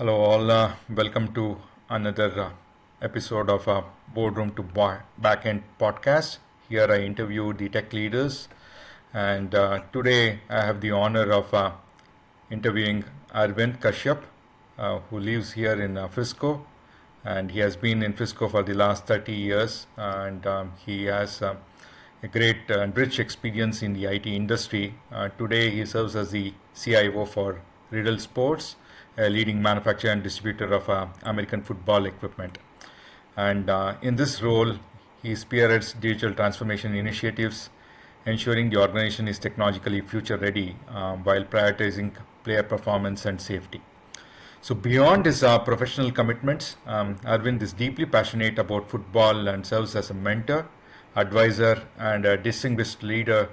Hello, all. Welcome to another episode of Boardroom to Backend podcast. Here I interview the tech leaders, and today I have the honor of interviewing Aravind Kashyap, who lives here in Frisco, and he has been in Frisco for the last 30 years, and he has a great and rich experience in the IT industry. Today, he serves as the CIO for Riddell Sports, a leading manufacturer and distributor of American football equipment. And in this role, he spearheads digital transformation initiatives, ensuring the organization is technologically future ready while prioritizing player performance and safety. So, beyond his professional commitments, Arvind is deeply passionate about football and serves as a mentor, advisor, and a distinguished leader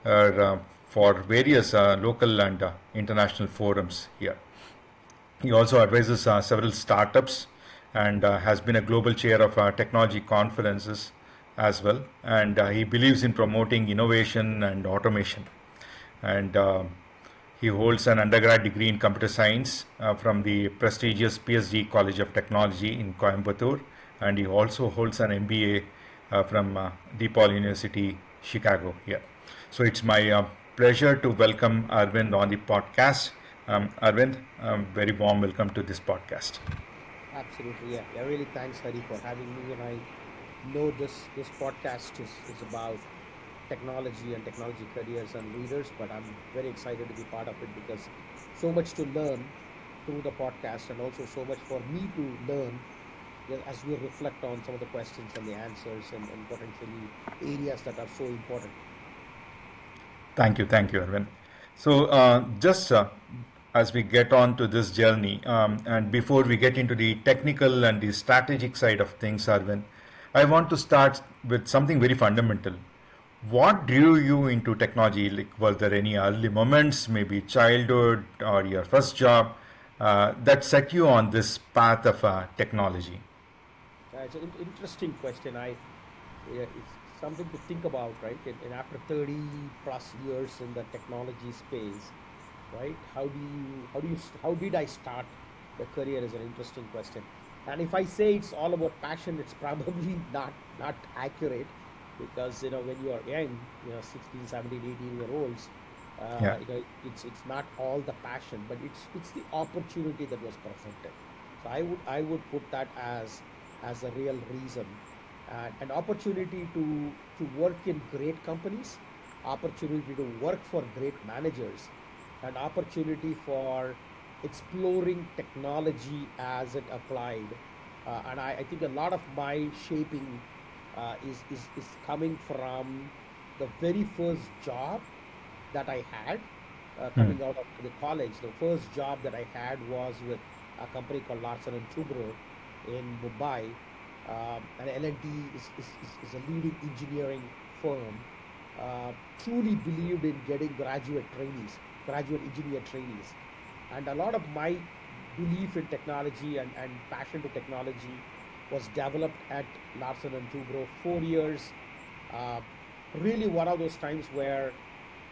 for various local and international forums here. He also advises several startups and has been a global chair of technology conferences as well. And he believes in promoting innovation and automation. And he holds an undergrad degree in computer science from the prestigious PSG College of Technology in Coimbatore. And he also holds an MBA from DePaul University, Chicago here. So it's my pleasure to welcome Arvind on the podcast. Arvind, very warm welcome to this podcast. Absolutely, yeah. Yeah, really thanks, Hari, for having me. And I know this podcast is about technology and technology careers and leaders, but I'm very excited to be part of it because so much to learn through the podcast and also so much for me to learn, yeah, as we reflect on some of the questions and the answers and potentially areas that are so important. Thank you, Arvind. So, just as we get on to this journey, and before we get into the technical and the strategic side of things, Arvind, I want to start with something very fundamental. What drew you into technology? Like, were there any early moments, maybe childhood or your first job, that set you on this path of technology? It's an interesting question. Yeah, it's something to think about, right? And after 30 plus years in the technology space, right? How did I start the career is an interesting question. And if I say it's all about passion, it's probably not accurate because, when you are young, 16, 17, 18 year olds, Yeah. it's not all the passion, but it's the opportunity that was presented. So I would put that as a real reason, and an opportunity to work in great companies, opportunity to work for great managers, an opportunity for exploring technology as it applied. And I think a lot of my shaping is coming from the very first job that I had Hmm. coming out of the college. The first job that I had was with a company called Larsen and Toubro in Mumbai. And L&T is a leading engineering firm. Truly believed in getting graduate trainees, graduate engineer trainees. And a lot of my belief in technology and passion to technology was developed at Larsen and Toubro. 4 years, uh, really one of those times where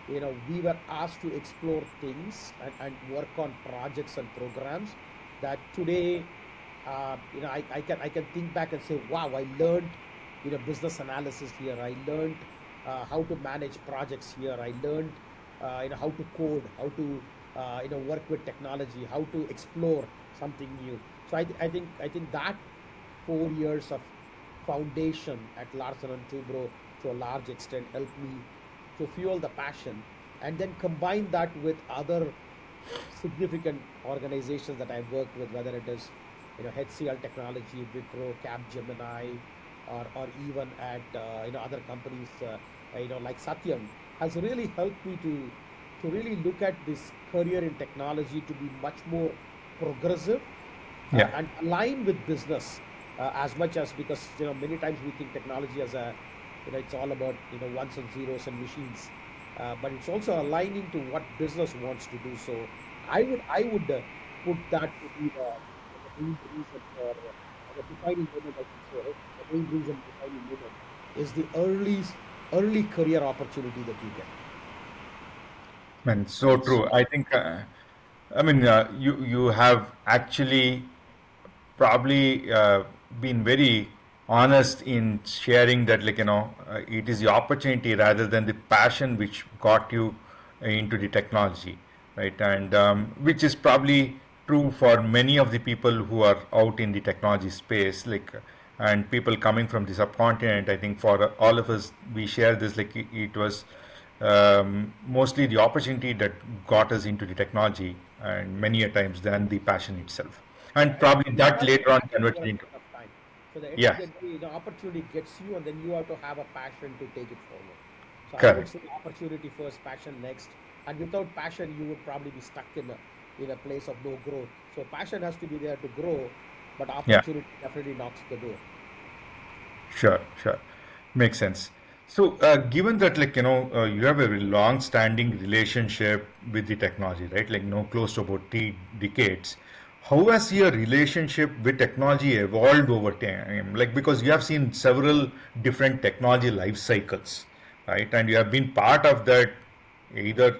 we were asked to explore things and work on projects and programs that today, I can think back and say, wow, I learned business analysis here. I learned how to manage projects here. I learned how to code, how to work with technology, how to explore something new. So I think that 4 years of foundation at Larsen and Toubro to a large extent helped me to fuel the passion, and then combine that with other significant organizations that I've worked with, whether it is HCL Technology, Wipro, Capgemini, or even at other companies like Satyam, has really helped me to really look at this career in technology to be much more progressive Yeah. and align with business as much as, because many times we think technology as a it's all about ones and zeros and machines, but it's also aligning to what business wants to do. So I would put that to be the main reason for the defining moment, I can say, right? The main reason, defining moment, is the early career opportunity that you get. And so And true. I think. I mean, you have actually probably been very honest in sharing that, like, it is the opportunity rather than the passion which got you into the technology, right? And which is probably true for many of the people who are out in the technology space, like, and people coming from the subcontinent. I think for all of us, we share this, like, it was mostly the opportunity that got us into the technology, and many a times than the passion itself, Yeah, and probably it that has to later on happen over converted a into. period of time. So the end of Yeah, the day, the opportunity gets you, and then you have to have a passion to take it forward. So I would correct. say opportunity first, passion next. And without passion, you would probably be stuck in a place of no growth. So passion has to be there to grow, but Yeah. opportunity definitely knocks the door. Sure, sure. Makes sense. So, given that, like, you have a very long-standing relationship with the technology, right? Like, close to about 3 decades. How has your relationship with technology evolved over time? Like, because you have seen several different technology life cycles, right? And you have been part of that, either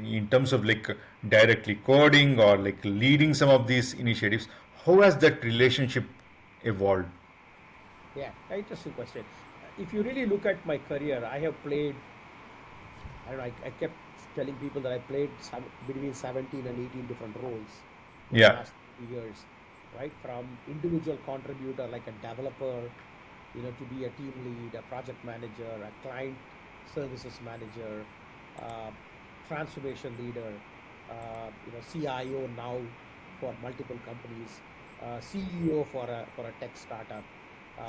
in terms of, like, directly coding or like leading some of these initiatives. How has that relationship evolved? Yeah, interesting question. If you really look at my career, I have played, I don't know, I kept telling people that I played between 17 and 18 different roles in the Yeah. last years, right? From individual contributor like a developer, to be a team lead, a project manager, a client services manager, uh, transformation leader, CIO now for multiple companies, CEO for a tech startup,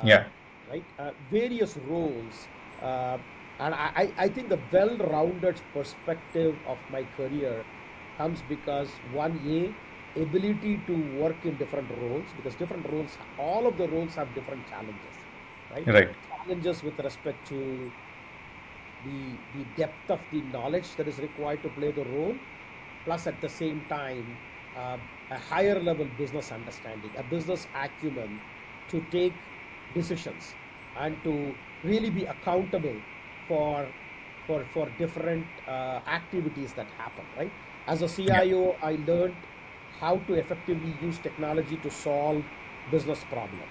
Yeah. um, right? Various roles. Uh, and I think the well-rounded perspective of my career comes because one, ability to work in different roles, because different roles, all of the roles have different challenges, right? Right. Challenges with respect to the depth of the knowledge that is required to play the role, plus at the same time, uh, a higher level business understanding, a business acumen to take decisions and to really be accountable for for different activities that happen, right? As a Yeah. CIO, I learned how to effectively use technology to solve business problem.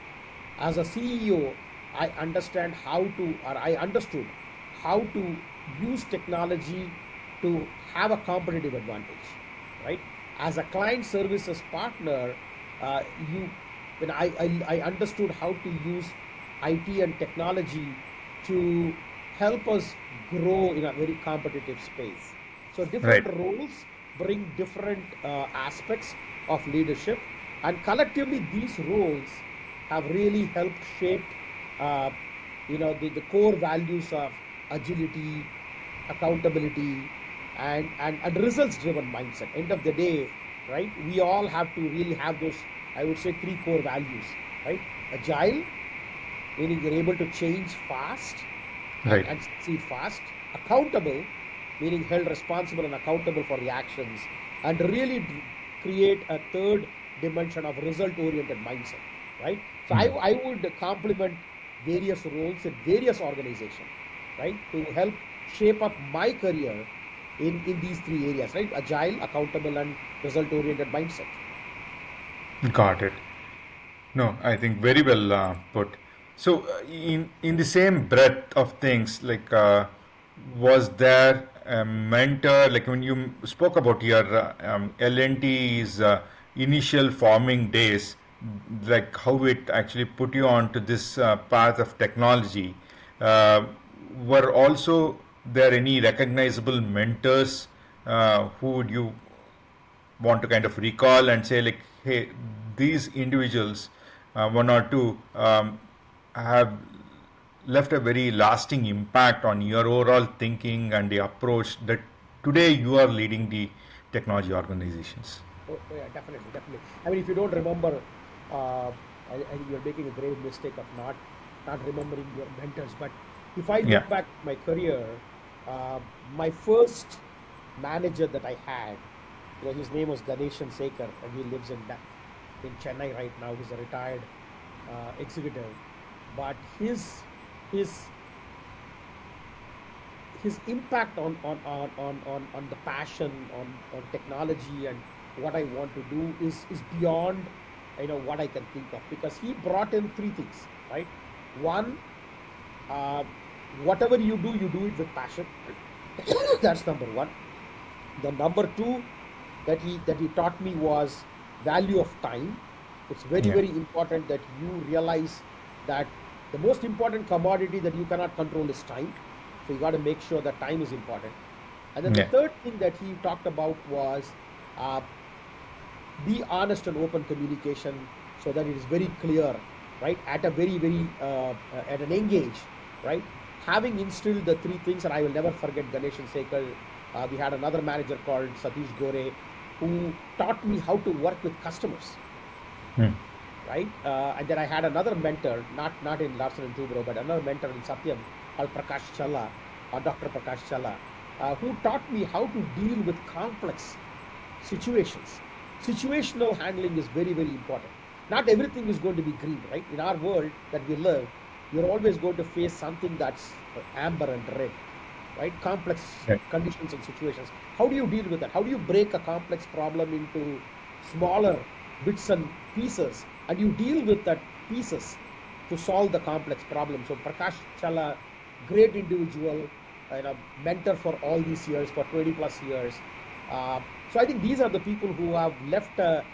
As a CEO, I understand how to, or I understood how to use technology to have a competitive advantage, right? As a client services partner, you, when I understood how to use IT and technology to help us grow in a very competitive space. So Right. different roles bring different aspects of leadership, and collectively these roles have really helped shape uh, the core values of agility, accountability, and results driven mindset. End of the day, right, we all have to really have those, I would say, three core values, right? Agile, meaning you're able to change fast Right. and succeed fast. Accountable, meaning held responsible and accountable for the actions, and really create a third dimension of result oriented mindset, right? So I would complement various roles in various organizations, right, to help shape up my career in these three areas, right? Agile, accountable, and result oriented mindset. Got it. No, I think very well put. So, in the same breadth of things, like, was there a mentor? Like, when you spoke about your L&T's initial forming days, like how it actually put you on to this path of technology, uh, were also there any recognizable mentors who would you want to kind of recall and say, like, hey, these individuals, one or two, have left a very lasting impact on your overall thinking and the approach that today you are leading the technology organizations? Oh, yeah, definitely, definitely. I mean, if you don't remember, uh, I think you're making a grave mistake of not remembering your mentors. But if I Yeah. look back at my career, my first manager that I had, his name was Ganeshan Sekar, and he lives in Chennai right now. He's a retired executive, but his his impact on the passion on technology and what I want to do is beyond what I can think of, because he brought in three things, right? One, uh, whatever you do it with passion. That's number one. The number two that he taught me was value of time. It's very Yeah. very important that you realize that the most important commodity that you cannot control is time. So you got to make sure that time is important. And then the Yeah. third thing that he talked about was uh, be honest and open communication, so that it is very clear, right, at a very very at an young age, right? Having instilled the three things, and I will never forget Ganesh and Sekar. We had another manager called Satish Gore who taught me how to work with customers, Hmm. right? And then I had another mentor, not in Larsen and Toubro, but another mentor in Satyam called Prakash Challa, or Dr. Prakash Challa, who taught me how to deal with complex situations. Situational handling is very, very important. Not everything is going to be green, right? In our world that we live, you're always going to face something that's amber and red, right? Complex Yeah. conditions and situations. How do you deal with that? How do you break a complex problem into smaller bits and pieces, and you deal with that pieces to solve the complex problem? So Prakash Chala, great individual, mentor for all these years, for 20 plus years. So I think these are the people who have left a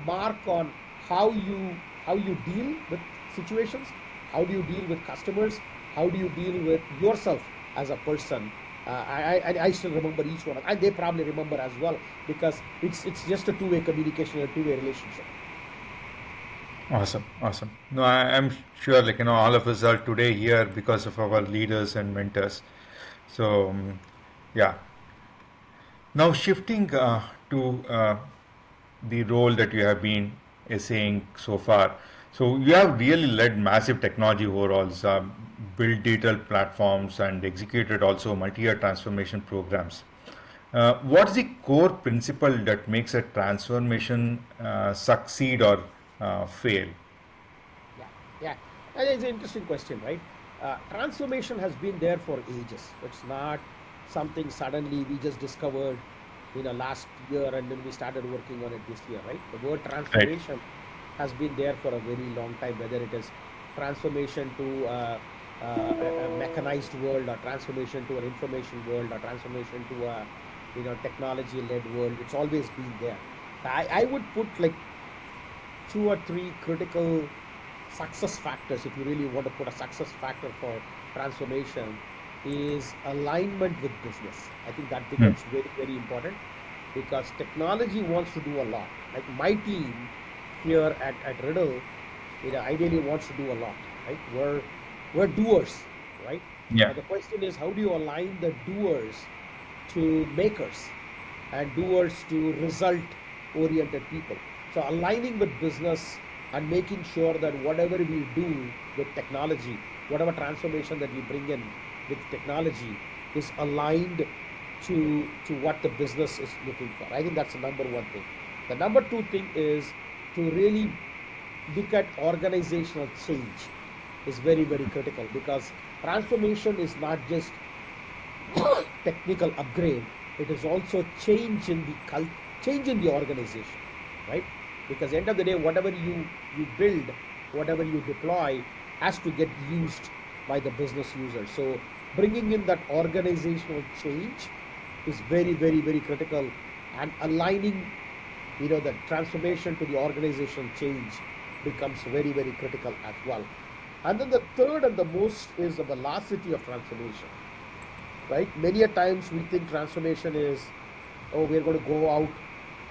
mark on how you deal with situations, how do you deal with customers, how do you deal with yourself as a person. I still remember each one, and they probably remember as well, because it's just a two-way communication, a two-way relationship. Awesome, awesome. No, I'm sure, like, all of us are today here because of our leaders and mentors. So, yeah. Now, shifting to the role that you have been essaying so far. So, you have really led massive technology overhauls, built digital platforms, and executed also multi-year transformation programs. What is the core principle that makes a transformation succeed or fail? Yeah, yeah. And it's an interesting question, right? Transformation has been there for ages. It's not something suddenly we just discovered in the last year and then we started working on it this year, right? The word Right. transformation has been there for a very long time, whether it is transformation to a mechanized world, or transformation to an information world, or transformation to a technology-led world. It's always been there. I would put like two or three critical success factors, if you really want to put a success factor for transformation, is alignment with business. I think that Hmm. becomes very very important, because technology wants to do a lot. Like my team here at Riddell, ideally wants to do a lot, right? We're doers, right? Yeah. Now the question is, how do you align the doers to makers, and doers to result oriented people? So aligning with business and making sure that whatever we do with technology, whatever transformation that we bring in with technology, is aligned to what the business is looking for. I think that's the number one thing. The number two thing is to really look at organizational change is very very critical, because transformation is not just technical upgrade, it is also change in the change in the organization, right? Because end of the day, whatever you build, whatever you deploy, has to get used by the business user. So bringing in that organizational change is very very very critical, and aligning the transformation to the organizational change becomes very very critical as well. And then the third and the most is the velocity of transformation, right? Many a times we think transformation is, oh, we're going to go out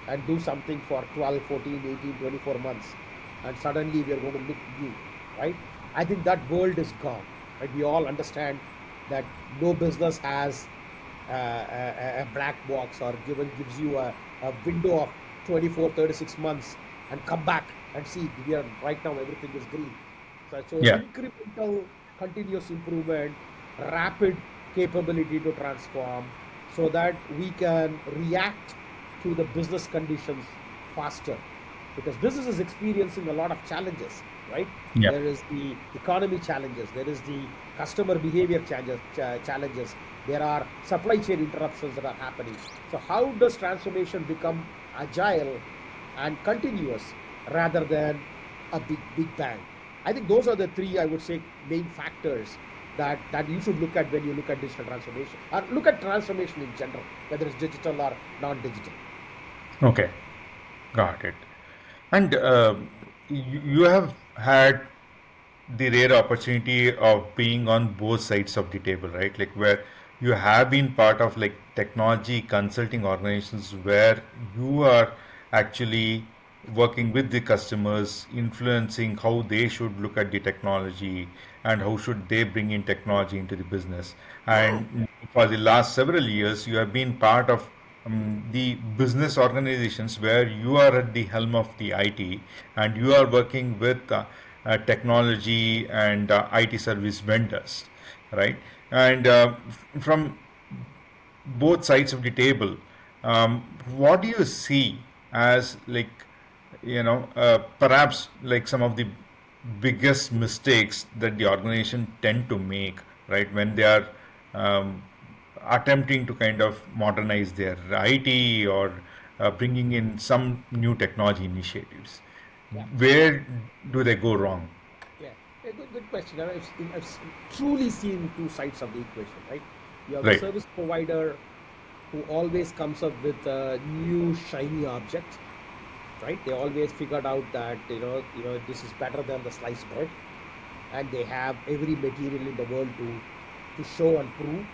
and do something for 12, 14, 18, 24 months, and suddenly we're going to look new, right? I think that world is gone, right? We all understand that no business has a black box, or gives you a window of 24, 36 months, and come back and see, we are right now everything is green. So Yeah. incremental continuous improvement, rapid capability to transform, so that we can react to the business conditions faster, because business is experiencing a lot of challenges, right? Yeah. There is the economy challenges, there is the customer behavior challenges, There are supply chain interruptions that are happening. So how does transformation become agile and continuous rather than a big bang? I think those are the three, I would say, main factors that you should look at when you look at digital transformation, or look at transformation in general, whether it's digital or non-digital. Okay, got it. And you have had the rare opportunity of being on both sides of the table, right? Like where you have been part of like technology consulting organizations where you are actually working with the customers, influencing how they should look at the technology and how should they bring in technology into the business. And for the last several years, you have been part of the business organizations where you are at the helm of the IT and you are working with technology and IT service vendors, right? And from both sides of the table, what do you see as like, perhaps like some of the biggest mistakes that the organization tend to make, right, when they are um, attempting to kind of modernize their IT or bringing in some new technology initiatives? Yeah. Where do they go wrong? Yeah, good question. I've truly seen two sides of the equation, right? You have the Right. service provider who always comes up with a new shiny object, right? They always figured out that this is better than the sliced bread, and they have every material in the world to show and prove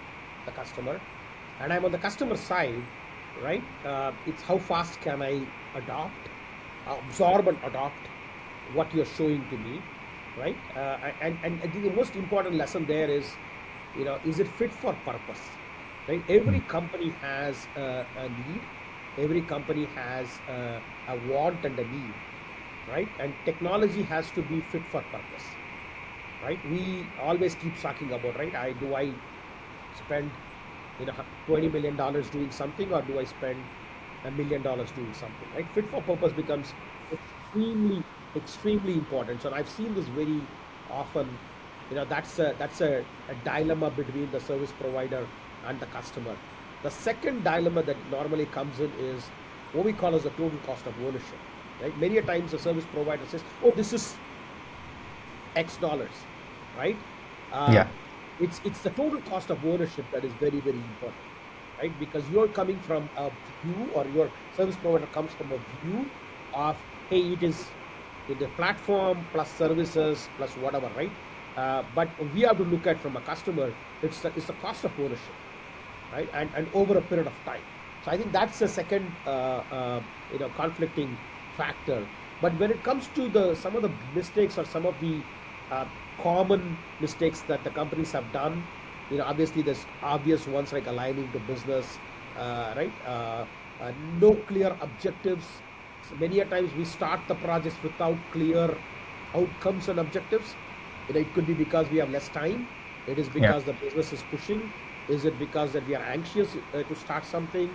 the customer. And I'm on the customer side, right? It's how fast can I adopt, absorb, and adopt what you're showing to me, right? And I think the most important lesson there is, is it fit for purpose, right? Every company has a need, every company has a want and a need, right? And technology has to be fit for purpose, right? We always keep talking about, right? I spend $20 million doing something, or do I spend $1 million doing something, right? Fit for purpose becomes extremely important. So I've seen this very often. That's a dilemma between the service provider and the customer. The second dilemma that normally comes in is what we call as the total cost of ownership, right? Many a times the service provider says, oh, this is X dollars, right? Uh, Yeah. it's the total cost of ownership that is very, very important, right? Because you're coming from a view, or your service provider comes from a view of, hey, it is the platform plus services plus whatever, right? But we have to look at from a customer, it's the cost of ownership, right? And over a period of time. So I think that's the second conflicting factor. But when it comes to the some of the mistakes, or some of the uh, common mistakes that the companies have done, obviously there's obvious ones like aligning to business, right? No clear objectives. So many a times we start the projects without clear outcomes and objectives. It could be because we have less time. It is Yeah. because the business is pushing. Is it because that we are anxious to start something?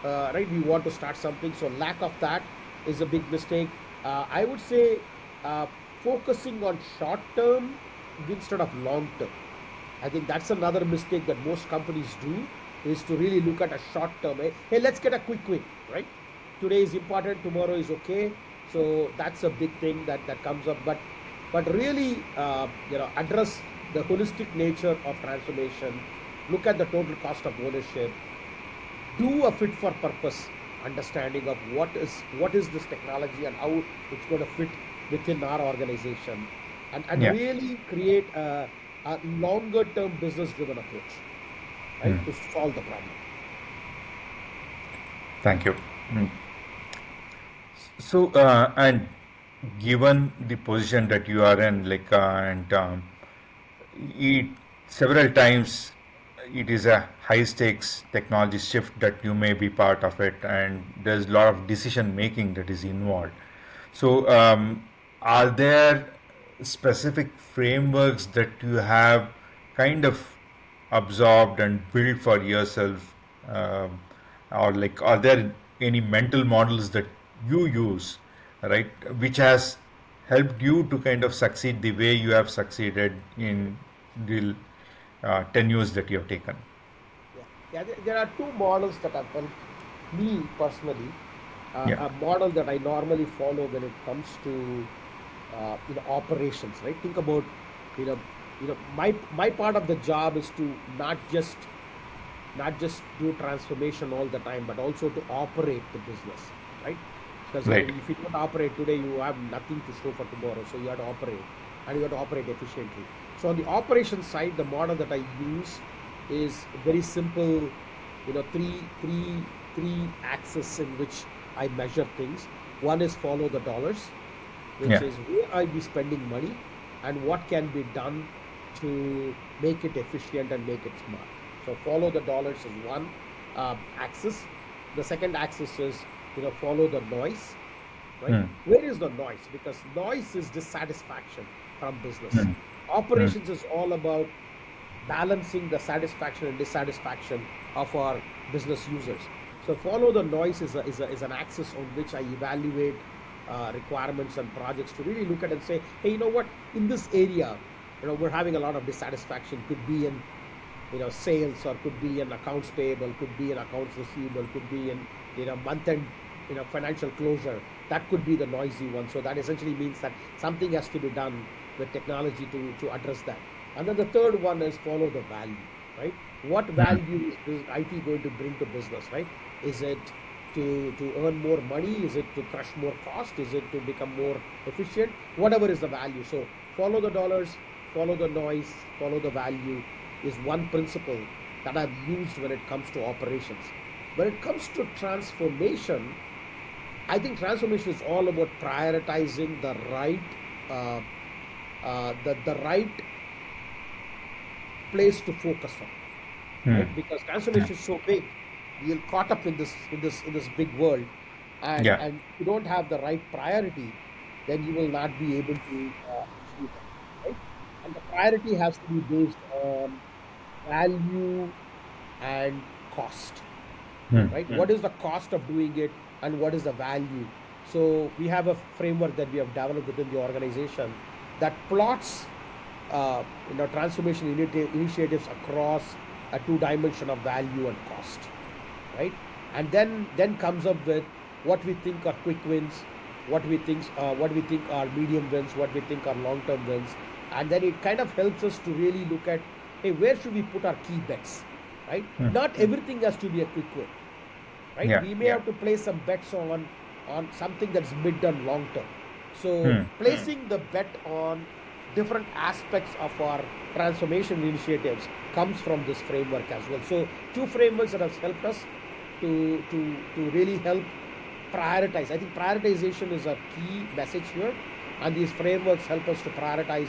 Right, we want to start something. So lack of that is a big mistake. I would say uh, focusing on short term instead of long term. I think that's another mistake that most companies do, is to really look at a short term. Hey, let's get a quick win, right? Today is important, tomorrow is okay. So that's a big thing that comes up. But really, address the holistic nature of transformation. Look at the total cost of ownership. Do a fit for purpose understanding of what is this technology and how it's going to fit within our organization, and Yeah. really create a longer term business driven approach, right, to solve the problem. Thank you. So, and given the position that you are in, like, and it several times it is a high stakes technology shift that you may be part of it, and there's a lot of decision making that is involved. So, are there specific frameworks that you have kind of absorbed and built for yourself, or like, are there any mental models that you use, right, which has helped you to kind of succeed the way you have succeeded in the tenures that you have taken? Yeah, there are two models that have helped me personally. Yeah. A model that I normally follow when it comes to operations, right? Think about you know my part of the job is to not just do transformation all the time, but also to operate the business, right? Because Right. if you don't operate today, you have nothing to show for tomorrow. So you have to operate, and you have to operate efficiently. So on the operation side, the model that I use is very simple. Three axes in which I measure things. One is follow the dollars, which Yeah. is where I be spending money and what can be done to make it efficient and make it smart. So follow the dollars is one axis. The second axis is follow the noise, right? Hmm. Where is the noise? Because noise is dissatisfaction from business. Hmm. Hmm. Operations is all about balancing the satisfaction and dissatisfaction of our business users. So follow the noise is an axis on which I evaluate requirements and projects to really look at and say, hey, you know what, in this area, we're having a lot of dissatisfaction. Could be in sales, or could be in accounts payable, could be in accounts receivable, could be in month end financial closure. That could be the noisy one. So that essentially means that something has to be done with technology to address that. And then the third one is follow the value, right? What Hmm. value is IT going to bring to business, right? Is it to earn more money? Is it to crush more cost? Is it to become more efficient? Whatever is the value. So follow the dollars, follow the noise, follow the value is one principle that I've used when it comes to operations. When it comes to transformation, I think transformation is all about prioritizing uh, the right place to focus on, Hmm. right? Because transformation is so big, you're caught up in this big world, and Yeah. if you don't have the right priority, then you will not be able to achieve that, right? And the priority has to be based on value and cost, Hmm. right? What is the cost of doing it and what is the value? So we have a framework that we have developed within the organization that plots transformation initiatives across a two dimension of value and cost, right? And then comes up with what we think are quick wins, what we think are medium wins, what we think are long term wins. And then it kind of helps us to really look at, hey, where should we put our key bets, right? Hmm. Not everything has to be a quick win, right? Yeah. We may have to place some bets on something that's mid and long term. So Hmm. placing the bet on different aspects of our transformation initiatives comes from this framework as well. So two frameworks that have helped us to really help prioritize. I think prioritization is a key message here, and these frameworks help us to prioritize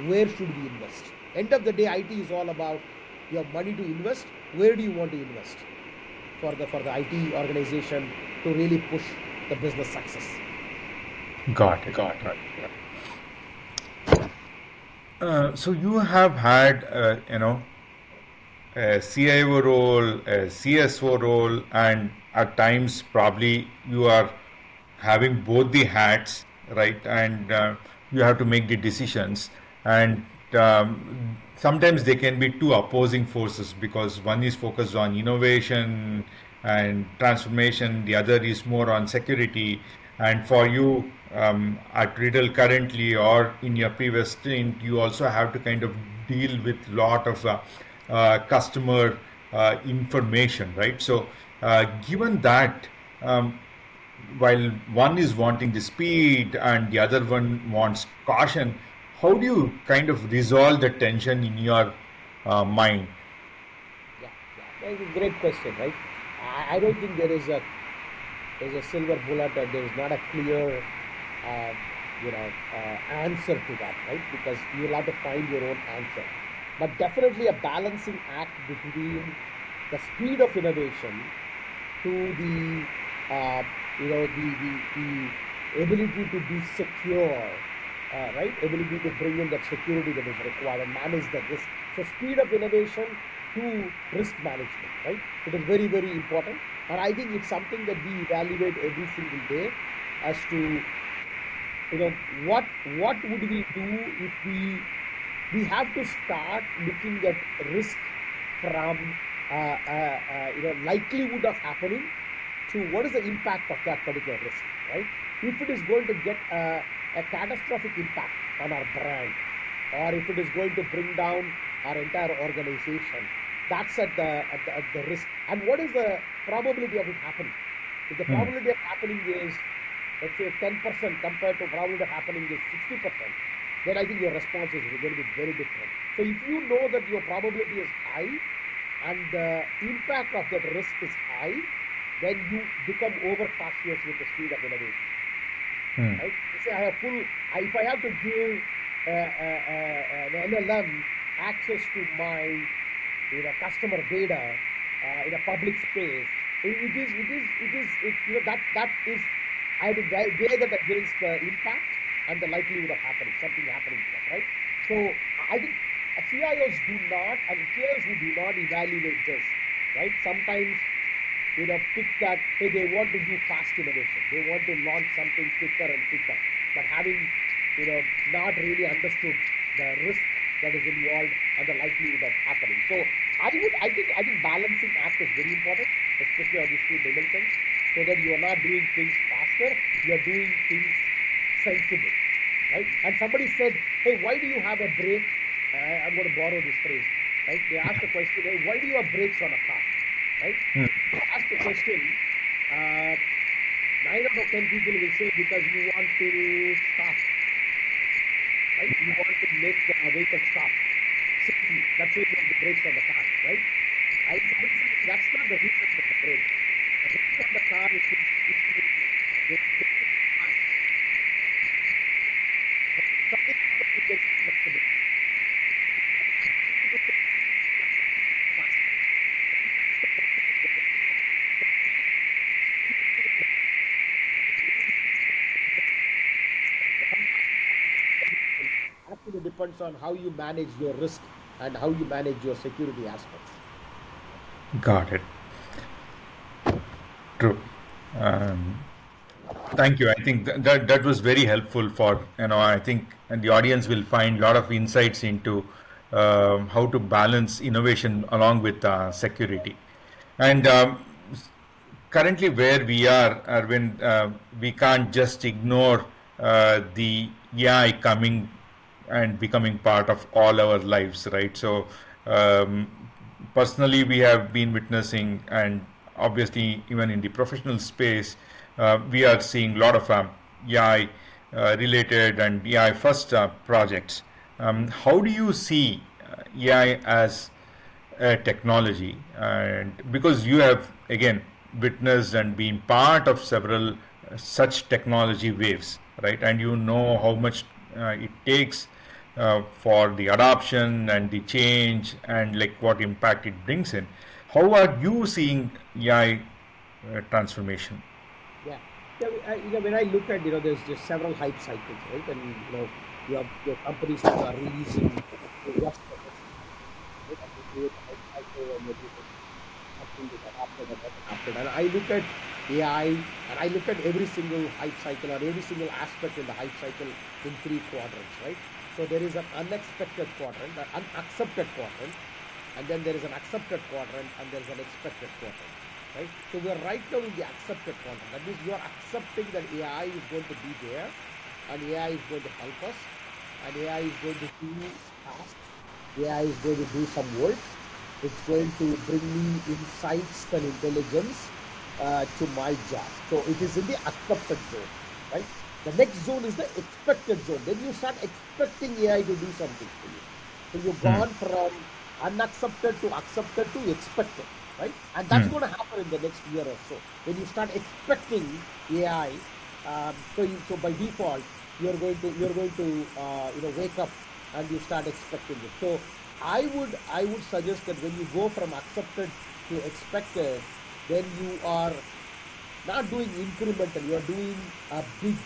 where should we invest. End of the day, IT is all about you have money to invest. Where do you want to invest for the IT organization to really push the business success? Got it. Got it. So you have had, a CIO role, a CSO role, and at times probably you are having both the hats, right? And you have to make the decisions. And sometimes they can be two opposing forces because one is focused on innovation and transformation, the other is more on security. And for you, at Riddell currently or in your previous stint, you also have to kind of deal with lot of customer information, right? So, given that, while one is wanting the speed and the other one wants caution, how do you kind of resolve the tension in your mind? Yeah, yeah, that's a great question, right? I don't think there's a silver bullet, or there's not a clear uh, answer to that, right? Because you'll have to find your own answer. But definitely a balancing act between the speed of innovation to uh, the ability to be secure, right? Ability to bring in that security that is required and manage the risk. So speed of innovation to risk management, right? It is very, very important. And I think it's something that we evaluate every single day as to what would we do if we have to start looking at risk from likelihood of happening to what is the impact of that particular risk, right? If it is going to get a catastrophic impact on our brand, or if it is going to bring down our entire organization, that's at the risk. And what is the probability of it happening? If the Hmm. probability of happening is, let's say, 10% compared to probability of happening is 60%, then I think your response is going to be very different. So if you know that your probability is high and the impact of that risk is high, then you become over cautious with the speed of innovation. Hmm. Right? Say I have full. If I have to give an LLM access to my customer data in a public space, that is I have to weigh that against the impact and the likelihood of happening something happening to them, right? So I think CIOs do not, and CIOs who do not evaluate this, right? Sometimes pick that, hey, they want to do fast innovation. They want to launch something quicker and quicker. But having, not really understood the risk that is involved and the likelihood of happening. So I think balancing act is very important, especially on these two dimensions, so that you are not doing things faster, you are doing things sensible, right? And somebody said, hey, why do you have a brake? I'm going to borrow this phrase, right? They asked the question, hey, why do you have brakes on a car, right? Hmm. Ask the question, uh, 9 out of 10 people will say because you want to stop, right? You want to make the vehicle stop safely. That's why you have the brakes on the car, right? And somebody said that's not the reason for the brake. The brake on the car is to when the fast, right? Something happens, you can press the brake. Continue to take fast. Right? That's the purpose of the brake. So the brake security and the initially how fast you want to go doesn't depend. Actually depends on how you manage your risk and how you manage your security aspects. Got it. True. Um, Thank you. I think that was very helpful for, I think, and the audience will find a lot of insights into how to balance innovation along with security. And currently, where we are, Arvind, we can't just ignore the AI coming and becoming part of all our lives, right? So, um, personally, we have been witnessing, and obviously, even in the professional space, we are seeing a lot of AI related and AI first projects. How do you see AI as technology? And because you have again witnessed and been part of several such technology waves, right? And you know how much it takes for the adoption and the change and like what impact it brings in. How are you seeing AI transformation? Yeah. Yeah, when I look at, there's just several hype cycles, right? And, you have your companies which are releasing what's the next hype, right? And you create a hype cycle and then you can see something is adopted or not adopted. And I look at AI and I look at every single hype cycle or every single aspect in the hype cycle in three quadrants, right? So there is an unexpected quadrant, an unaccepted quadrant, and then there is an accepted quadrant, and there is an expected quadrant, right? So we are right now in the accepted quadrant. That means you are accepting that AI is going to be there, and AI is going to help us, and AI is going to do tasks, AI is going to do some work, it's going to bring me insights and intelligence to my job. So it is in the accepted zone, right? The next zone is the expected zone. Then you start expecting AI to do something for you. So you've gone from unaccepted to accepted to expected, right? And that's going to happen in the next year or so. When you start expecting AI, so by default you're going to wake up and you start expecting it. So I would suggest that when you go from accepted to expected, then you are not doing incremental. You are doing a big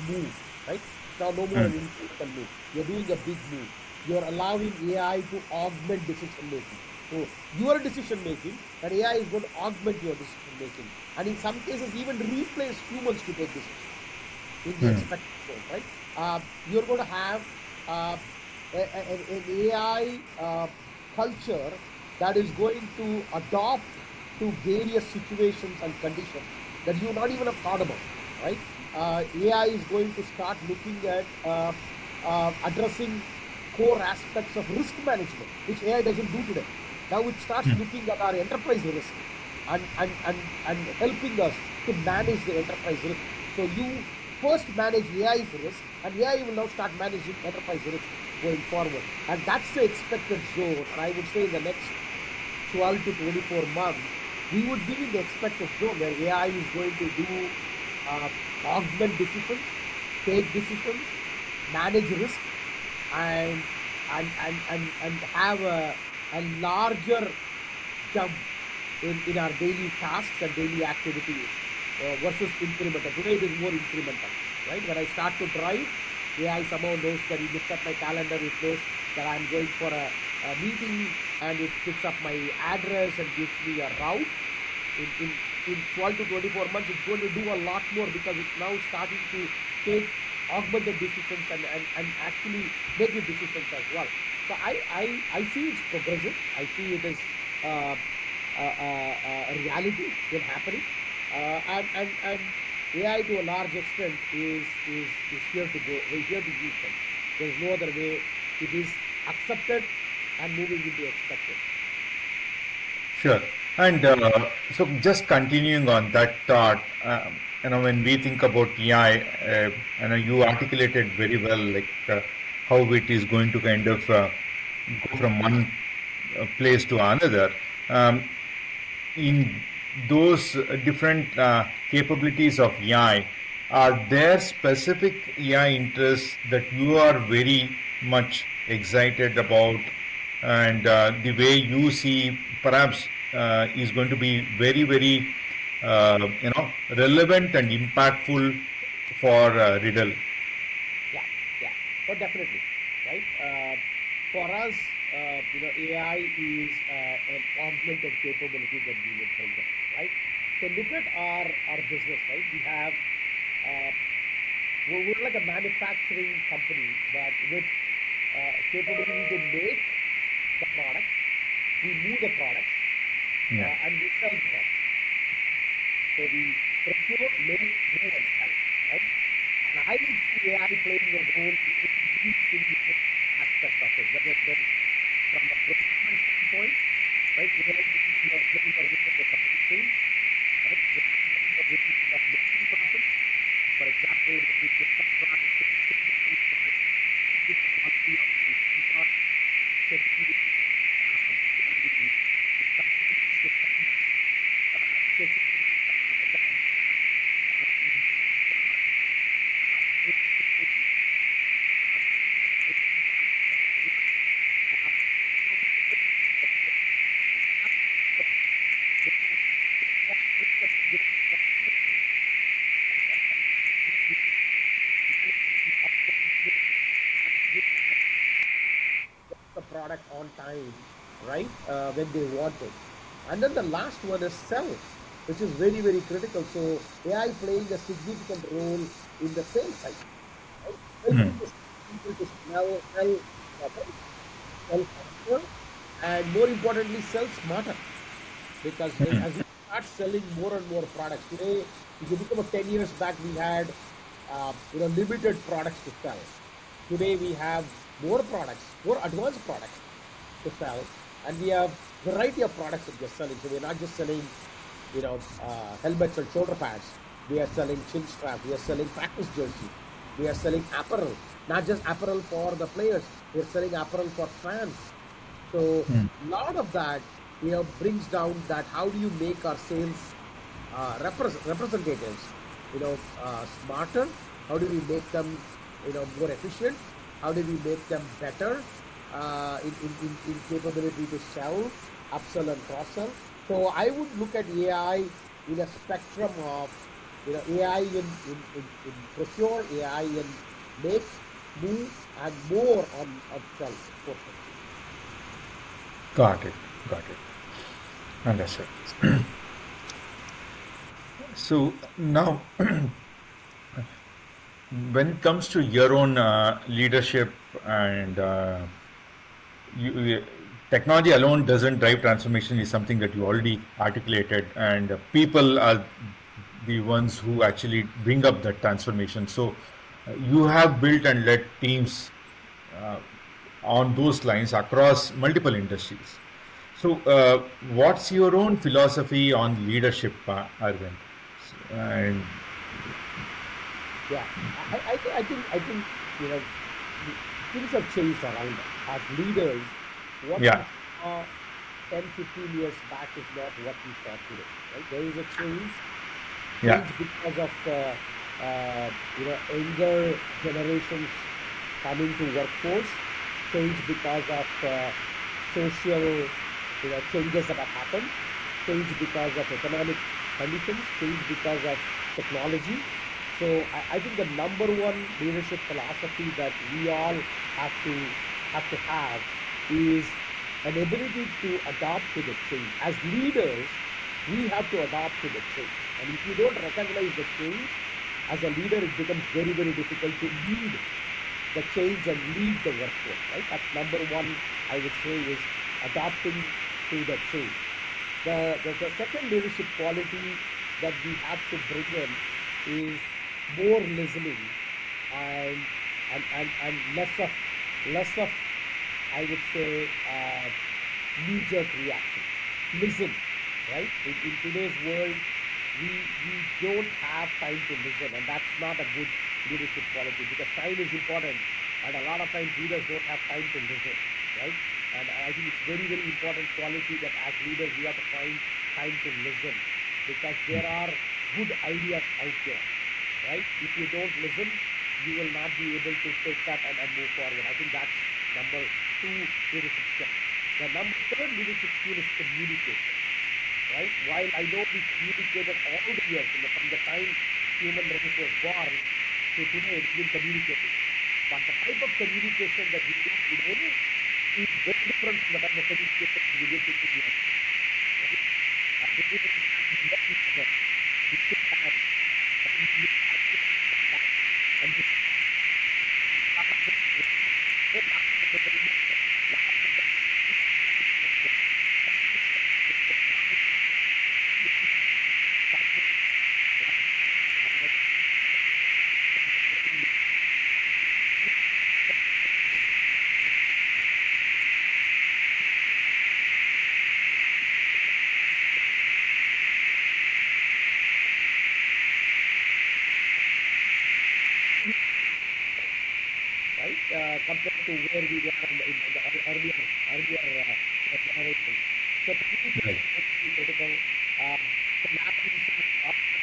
move, right? Now no more an incremental move. You're doing a big move. You're allowing AI to augment decision making. So your decision making, and AI is going to augment your decision making, and in some cases even replace humans to take decisions in the expected zone, right? You're going to have uh, an AI culture that is going to adopt to various situations and conditions that you not even have thought about, right? AI is going to start looking at addressing core aspects of risk management, which AI doesn't do today. Now it starts looking at our enterprise risk and helping us to manage the enterprise risk. So you first manage AI's risk, and AI will now start managing enterprise risk going forward. And that's the expected zone. And I would say in the next 12 to 24 months, we would be in the expected zone where AI is going to do uh, augment decisions, take decisions, manage risk, and and have a larger jump in our daily tasks and daily activities versus incremental. Today it is more incremental, right? When I start to drive, AI somehow knows that it looks at my calendar, it knows that I'm going for a meeting, and it picks up my address and gives me a route. In 12 to 24 months, it's going to do a lot more because it's now starting to take augmented decisions and actually make the decisions as well. So I see it's progressive. I see it as uh, a reality in happening, and AI to a large extent is here to go. We're here to use them. There's no other way. It is accepted and moving into expected. Sure. And so just continuing on that thought, when we think about AI, you articulated very well, like how it is going to kind of go from one place to another. Um, in those different capabilities of AI, are there specific AI interests that you are very much excited about, and the way you see perhaps is going to be very, very, relevant and impactful for Riddell? Yeah, yeah, but definitely, right? For us, AI is an augmented capability that we would bring in, right? So look at our business, right? We have uh, we're like a manufacturing company, but with capability to make the products, we move the products, Yeah. and we sell the products. So we procure, make, move, and sell, right? And I would see AI playing a role in every single aspect of it, whether it is from a procurement standpoint, right? AI playing a role in the supply chain, right? AI playing a role in the making process. For example, when we make a product, checking the product, checking the quality of the end product, checking the components, the specs, checking that the product on time, right? When they want it. And then the last one is sell, which is very, very critical. So AI playing a significant role in the sales cycle, right? Helping the people to sell better, sell faster, and more importantly, sell smarter. Because as you start selling more and more products today, if you think about 10 years back, we had limited products to sell. Today we have more products, more advanced products to sell, and we have variety of products that we're selling. So we're not just selling helmets and shoulder pads. We are selling chin strap. We are selling practice jersey. We are selling apparel, not just apparel for the players. We're selling apparel for fans. So a lot of that, brings down that how do you make our sales representatives, smarter? How do we make them, more efficient? How do we make them better in capability to sell, upsell, and cross sell? So I would look at AI in a spectrum of, AI in procure, AI in make, move, and more on sell portion. Got it. Got it. Understood. So now, when it comes to your own leadership and you, technology alone doesn't drive transformation is something that you already articulated, and people are the ones who actually bring up that transformation. So you have built and led teams on those lines across multiple industries. So what's your own philosophy on leadership, Arvind? And Yeah, I think you know things have changed around us. As leaders, what we yeah, saw 10, 15 years back is not what we saw today, right? There is a change, yeah, change because of younger generations coming to workforce, change because of social changes that have happened, change because of economic conditions, change because of technology. So I think the number one leadership philosophy that we all have to have is an ability to adapt to the change. As leaders, we have to adapt to the change. And if you don't recognize the change, as a leader, it becomes very, very difficult to lead the change and lead the workforce, right? That's number one, I would say, is adapting to the change. The second leadership quality that we have to bring in is more listening and and less of I would say knee-jerk reactions. Listen, right? In today's world, we don't have time to listen, and that's not a good leadership quality because time is important, and a lot of times leaders don't have time to listen, right? And I think it's very, very important quality that as leaders we have to find time to listen because there are good ideas out there, right? If you don't listen, you will not be able to take that and move forward. I think that's number two leadership skill. The number third leadership skill is communication, right? While I know we communicated all the years from the time human race was born to today, we've been communicating. But the type of communication that we do today is very different from the type of communication we did 15 years ago, right? 15 years back, we met each other, we shook hands, right? We actually back and this right? Compared to where we were in the earlier generations. So right. communication is very, very critical. Collaboration is also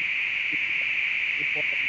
important.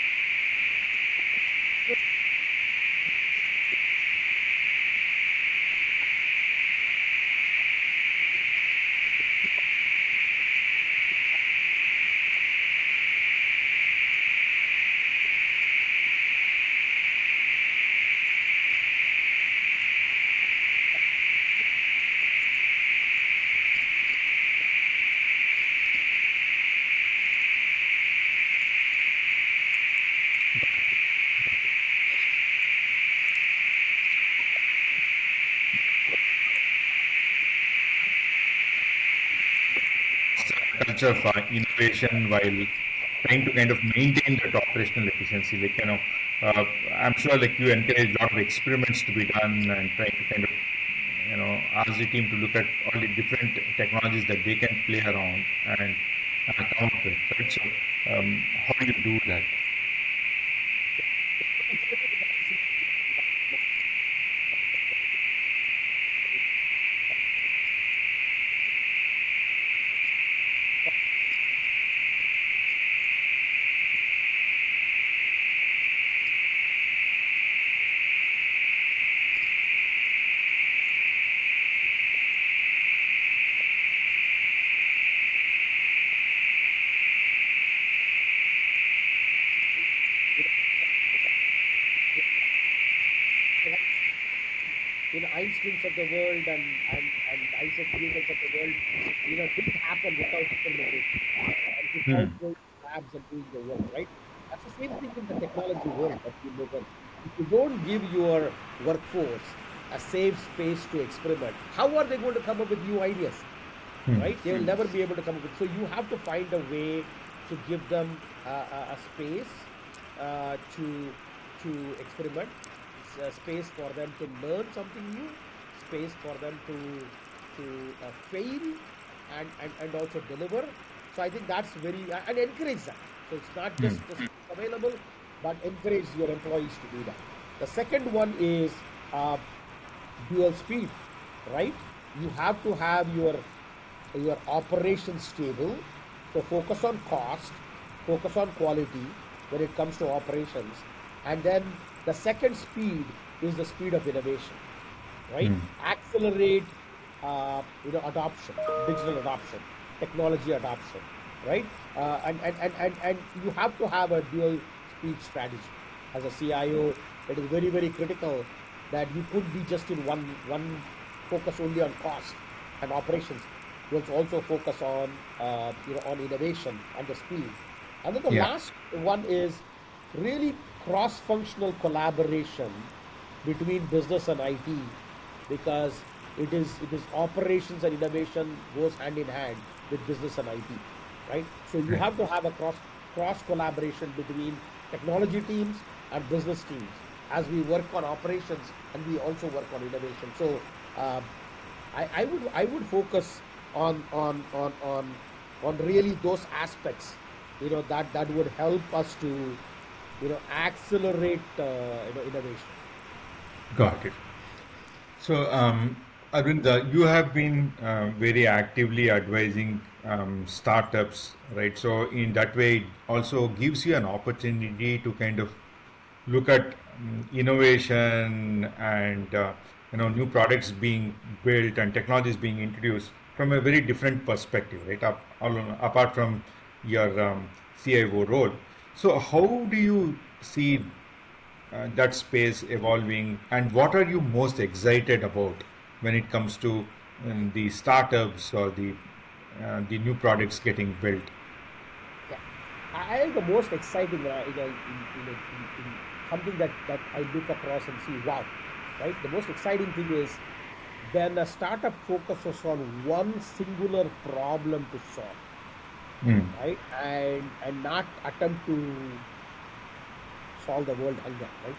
Culture of innovation while trying to kind of maintain that operational efficiency. Like, I'm sure like you encourage a lot of experiments to be done and trying to kind of, ask the team to look at all the different technologies that they can play around and come up with, right? So, how do you do that? What we try to do is obviously we have a lot Einsteins of the world and Isaac Newtons of the world, didn't happen without experimentation and without going to labs and doing the work, right? That's the same thing in the technology world that we live in. If you don't give your workforce a safe space to experiment. How are they going to come up with new ideas? Right? They will never be able to come up with. So you have to find a way to give them a space to experiment, a space for them to learn something new, space for them to fail and also deliver. So I think that's very and encourage that. So it's not just the space available, but encourage your employees to do that. The second one is uh, dual speed, right? You have to have your operations stable. So focus on cost, focus on quality when it comes to operations. And then the second speed is the speed of innovation, right? Accelerate, adoption, digital adoption, technology adoption, right? And you have to have a dual speed strategy. As a CIO, it is very, very critical that you could be just in one focus only on cost and operations. You also focus on on innovation and the speed. And then the Yeah. last one is really cross-functional collaboration between business and IT, because it is operations and innovation goes hand in hand with business and IT, right? So you Right. have to have a cross collaboration between technology teams and business teams as we work on operations and we also work on innovation. So uh, I would focus on really those aspects, that would help us to accelerate innovation. Got it. So, Arvind, you have been very actively advising startups, right? So, in that way, it also gives you an opportunity to kind of look at innovation and new products being built and technologies being introduced from a very different perspective, right? Apart from your CIO role. So, how do you see that space evolving, and what are you most excited about when it comes to the startups or the new products getting built? Yeah, I think the most exciting, in something that I look across and see, wow, right? The most exciting thing is when a startup focuses on one singular problem to solve, right? And not attempt to solve the world hunger, right?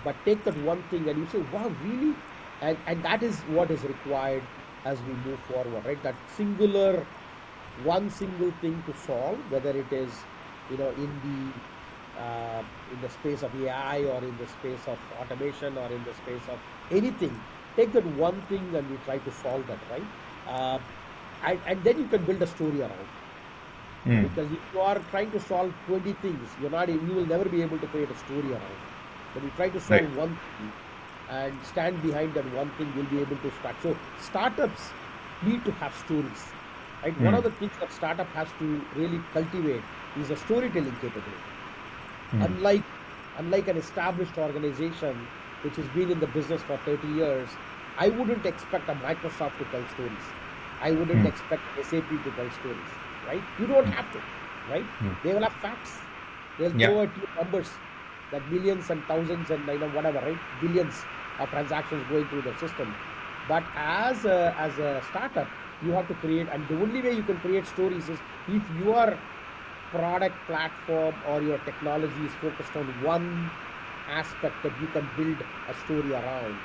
But take that one thing and you say, wow, really? And that is what is required as we move forward, right? That singular, one single thing to solve, whether it is, in the space of AI or in the space of automation or in the space of anything. Take that one thing and we try to solve that, right? Uh, and then you can build a story around it. Because if you are trying to solve 20 things, you will never be able to create a story around it. When you try to Right. solve one thing and stand behind that one thing, you'll be able to start. So startups need to have stories, right? One of the things that startup has to really cultivate is a storytelling capability. Unlike unlike an established organization which has been in the business for 30 years, I wouldn't expect a Microsoft to tell stories. I wouldn't expect SAP to tell stories, right? You don't have to, right? They will have facts. They'll Yeah. throw at you numbers that millions and thousands and whatever, right? Billions of transactions going through the system. But as a startup, you have to create, and the only way you can create stories is if your product platform or your technology is focused on one aspect that you can build a story around.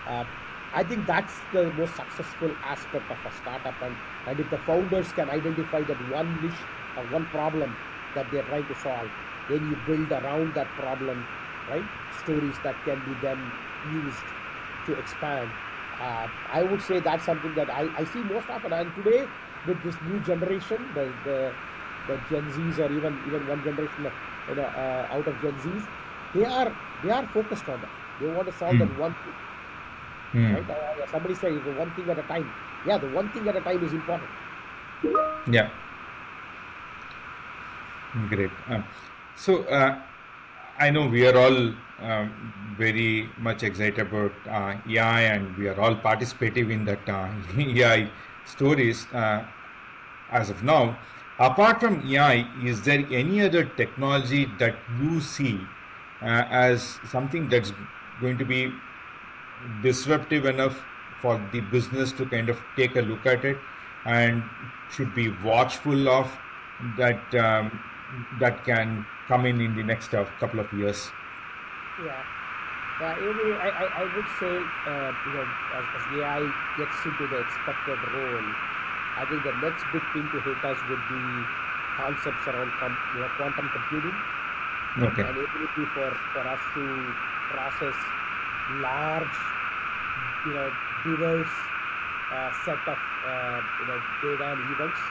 Uh, I think that's the most successful aspect of a startup. And if the founders can identify that one niche or one problem that they're trying to solve, then you build around that problem, right? Stories that can be then used to expand. I would say that's something that I see most often. And today, with this new generation, the Gen Zs or even one generation out of Gen Zs, they are focused on that. They want to solve that one thing, right? Somebody says the one thing at a time. Yeah, the one thing at a time is important. Yeah. Great. So I know we are all very much excited about AI, and we are all participative in that AI stories as of now. Apart from AI, is there any other technology that you see as something that's going to be disruptive enough for the business to kind of take a look at it and should be watchful of that that can come in the next couple of years. Yeah. I would say, as AI gets into the expected role, I think the next big thing to hit us would be concepts around quantum computing Okay. and ability for us to process large, diverse set of data and events,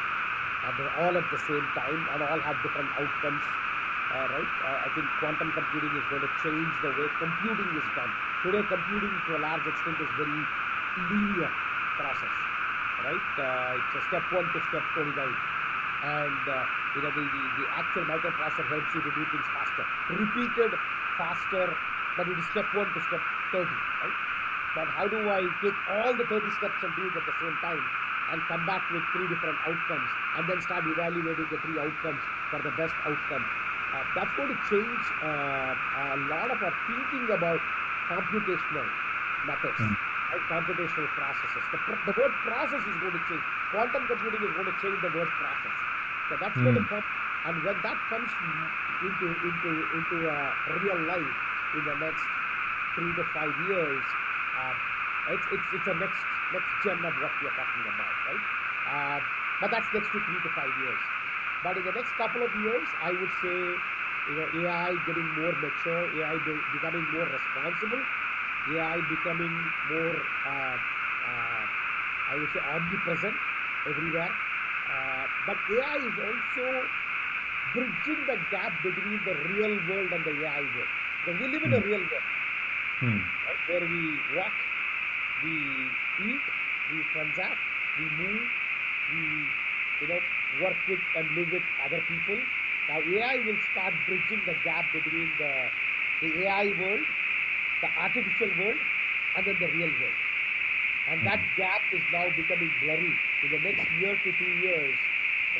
and they're all at the same time and all have different outcomes. Right? I think quantum computing is going to change the way computing is done. Today, computing to a large extent is very linear process. Right? It's a step one to step 29, and the actual microprocessor helps you to do things faster, repeated faster, but it is step one to step 30, right? But how do I take all the 30 steps and do it at the same time and come back with three different outcomes and then start evaluating the three outcomes for the best outcome? That's going to change a lot of our thinking about computational methods, Mm. right? Computational processes. The word process is going to change. Quantum computing is going to change the word process. So that's going to Mm. come, and when that comes into real life in the next 3 to 5 years, uh, it's a next gen of what we are talking about, right? Uh, but that's next to 3 to 5 years. But in the next couple of years, I would say, AI getting more mature, AI becoming more responsible, AI becoming more, I would say, omnipresent everywhere. But AI is also bridging the gap between the real world and the AI world. Because we live in a Mm. real world, Mm. right? Where we walk, we eat, we transact, we move, we work with and live with other people. Now AI will start bridging the gap between the AI world, the artificial world, and then the real world. And Mm. that gap is now becoming blurry in the next year to 2 years,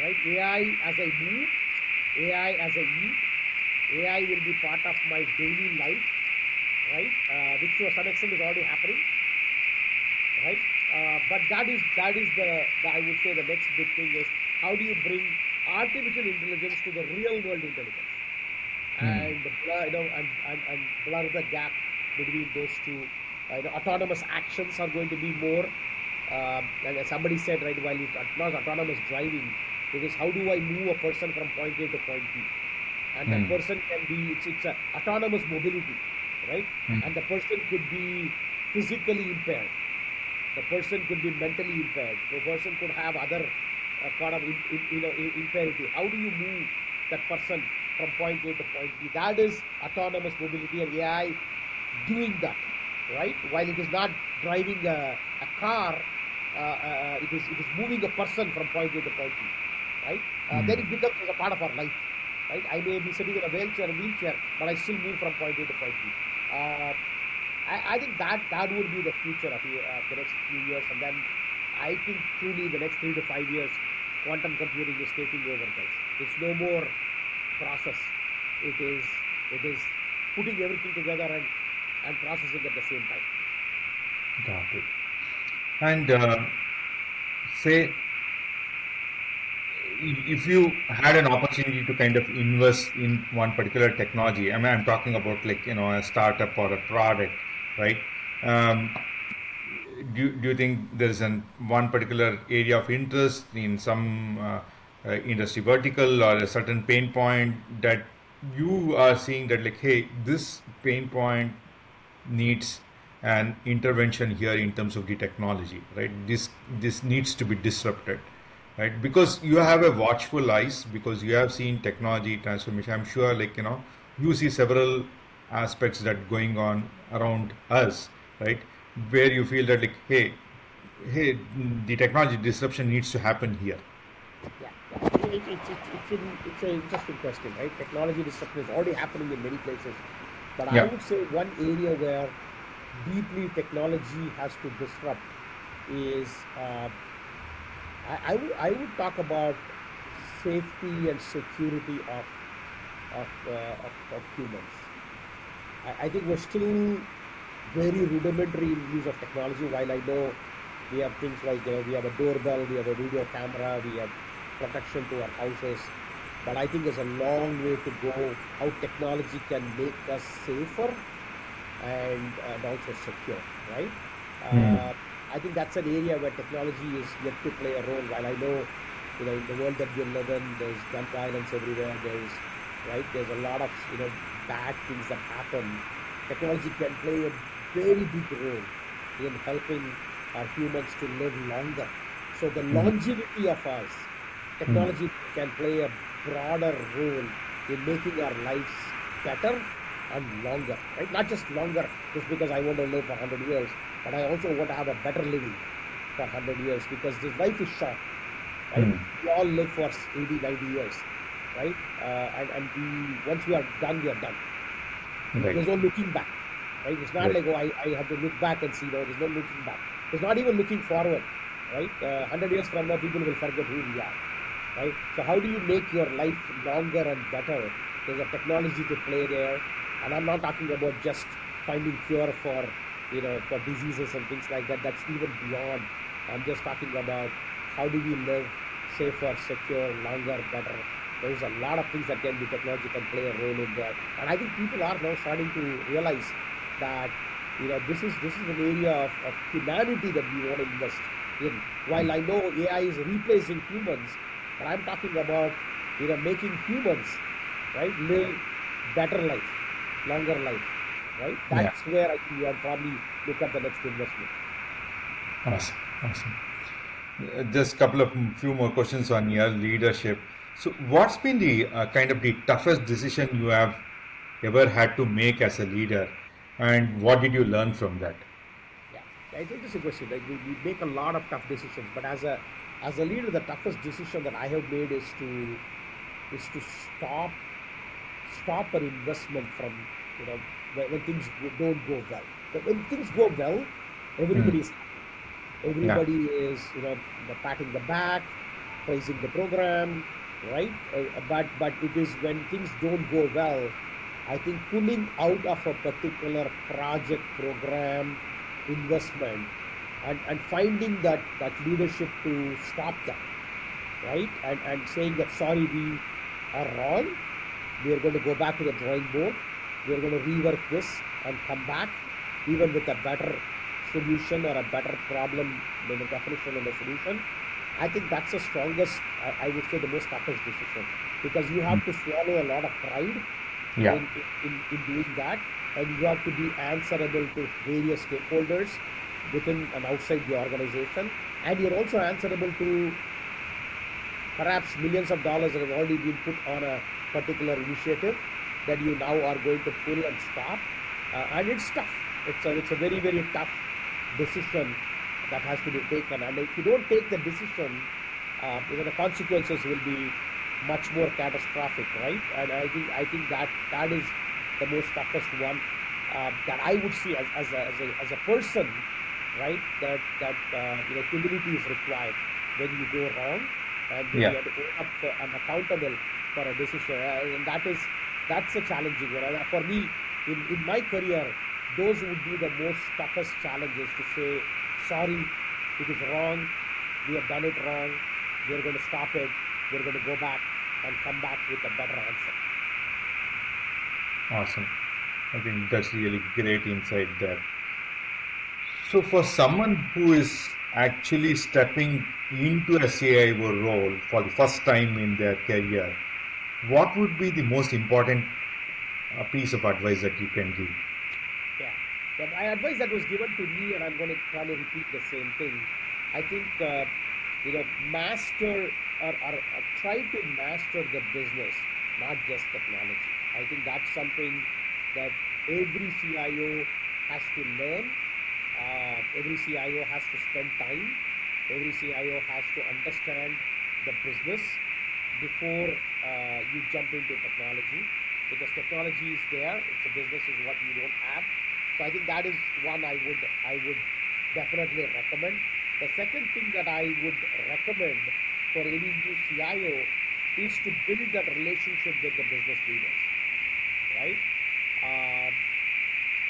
right? AI as I move, AI as I eat, AI will be part of my daily life, right? Which to some extent is already happening, right? But that is the I would say the next big thing is how do you bring artificial intelligence to the real world intelligence Mm. and blur, and blur the gap between those two. Autonomous actions are going to be more. And as somebody said, right, while it's not autonomous driving, it is how do I move a person from point A to point B, and that Mm. person can be it's a autonomous mobility, right? Mm. And the person could be physically impaired, the person could be mentally impaired, the person could have other kind of imperative. How do you move that person from point A to point B? That is autonomous mobility, and AI doing that, right? While it is not driving a car, it is moving a person from point A to point B, right? Mm. Then it becomes as a part of our life, right? I may be sitting in a wheelchair, but I still move from point A to point B. uh, I think that would be the future of the next few years, and then I think truly in the next 3 to 5 years, quantum computing is taking over, guys. It's no more process. It is putting everything together and processing at the same time. Got it. And say if you had an opportunity to kind of invest in one particular technology, I mean, I'm talking about like, a startup or a product, right? Um, do you think there's one particular area of interest in some industry vertical or a certain pain point that you are seeing that like, hey, this pain point needs an intervention here in terms of the technology, right? This needs to be disrupted, right? Because you have a watchful eyes, because you have seen technology transformation. I'm sure, like, you see several aspects that going on around us, right? Where you feel that like, hey, the technology disruption needs to happen here. Yeah, yeah. It's an interesting question, right? Technology disruption is already happening in many places, but I Yeah. would say one area where deeply technology has to disrupt is I would talk about safety and security of humans. I think we're still very rudimentary in use of technology. While I know we have things like we have a doorbell, we have a video camera, we have protection to our houses, but I think there's a long way to go. How technology can make us safer and also secure, right? Hmm. Uh, I think that's an area where technology is yet to play a role. While I know, in the world that we live in, there's gun violence everywhere. There's a lot of bad things that happen. Technology can play a very big role in helping our humans to live longer. So the Hmm. longevity of us, Hmm. technology can play a broader role in making our lives better and longer, right? Not just longer just because I want to live for 100 years, but I also want to have a better living for 100 years because this life is short, right? Hmm. We all live for 80, 90 years, right? And once we are done, we are done. Right. There's no looking back, right? It's not Right. like, oh, I have to look back and see. No, there's no looking back. There's not even looking forward, right? 100 years from now, people will forget who we are, right? So how do you make your life longer and better? There's a technology to play there, and I'm not talking about just finding cure for diseases and things like that. That's even beyond. I'm just talking about how do we live safer, secure, longer, better. There's a lot of things that can be technology can play a role in there, and I think people are now starting to realize that this is an area of humanity that we want to invest in. While I know AI is replacing humans, but I'm talking about making humans, right, live better life, longer life, right? Yeah. That's where I think we would probably look at the next investment. Awesome. Awesome. Just a couple of few more questions on your leadership. So, what's been the kind of the toughest decision you have ever had to make as a leader, and what did you learn from that? Yeah, it's an interesting question. Like we make a lot of tough decisions, but as a leader, the toughest decision that I have made is to stop an investment from when things don't go well. But when things go well, Hmm. everybody is happy. Yeah. Everybody is patting the back, praising the program, right? But it is when things don't go well, I think pulling out of a particular project, program, investment, and finding that leadership to stop that, right? And saying that, sorry, we are wrong. We are going to go back to the drawing board. We are going to rework this and come back even with a better solution or a better problem, the definition and the solution. I think that's the strongest, I would say, the most toughest decision, because you Hmm. have to swallow a lot of pride Yeah. in doing that, and you have to be answerable to various stakeholders within and outside the organization, and you're also answerable to perhaps millions of dollars that have already been put on a particular initiative that you now are going to pull and stop. And it's tough. It's a very, very tough decision that has to be taken. And if you don't take the decision, the consequences will be much more catastrophic, right? And I think that is the most toughest one that I would see as a person, right? That humility is required when you go wrong, and then Yeah. you have to own up and accountable for a decision, and that's a challenging one. And for me, in my career, those would be the most toughest challenges, to say sorry, it is wrong, we have done it wrong, we're going to stop it, we're going to go back and come back with a better answer. Awesome. I think that's really great insight there. So, for someone who is actually stepping into a CIO role for the first time in their career, what would be the most important piece of advice that you can give? Yeah. Yeah, my advice that was given to me, and I'm going to probably repeat the same thing. I think, master, or try to master the business, not just technology. I think that's something that every CIO has to learn. Every CIO has to spend time. Every CIO has to understand the business before you jump into technology, because technology is there. It's a business is what you don't have. So I think that is one I would definitely recommend. The second thing that I would recommend for any new CIO is to build that relationship with the business leaders, right? Um,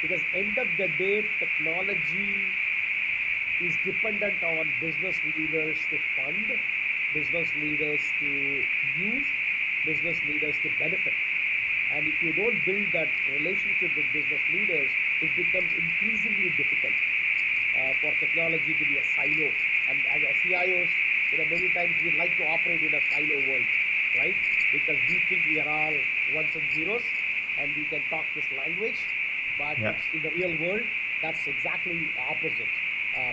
because end of the day, technology is dependent on business leaders to fund, business leaders to use, business leaders to benefit. And if you don't build that relationship with business leaders, it becomes increasingly difficult for technology to be a silo. And as CIOs, many times we like to operate in a silo world, right? Because we think we are all ones and zeros, and we can talk this language, but Yeah. it's in the real world, that's exactly opposite